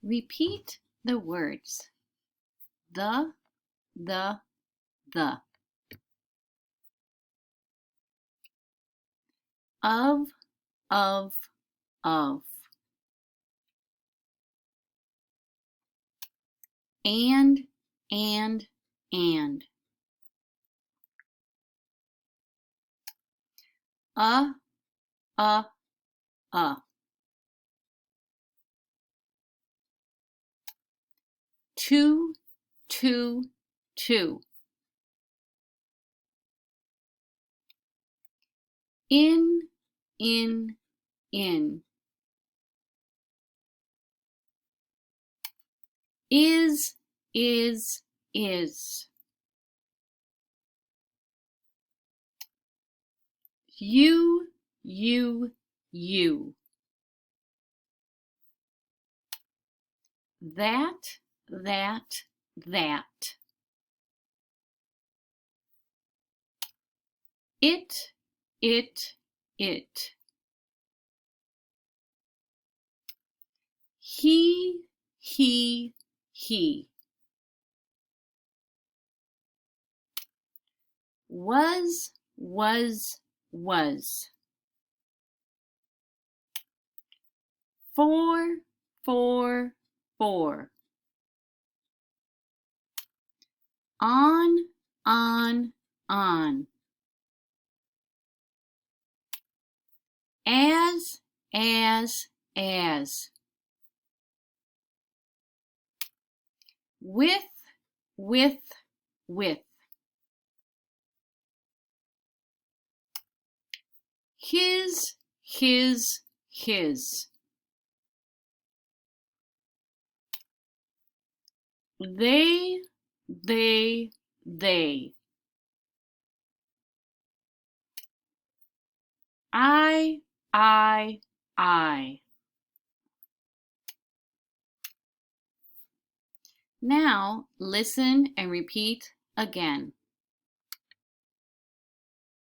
Repeat the words the, the. Of, of. And. A. Two. In. Is. You. That. It. He. Was. For. On. As. With. His. They. I. Now listen and repeat again.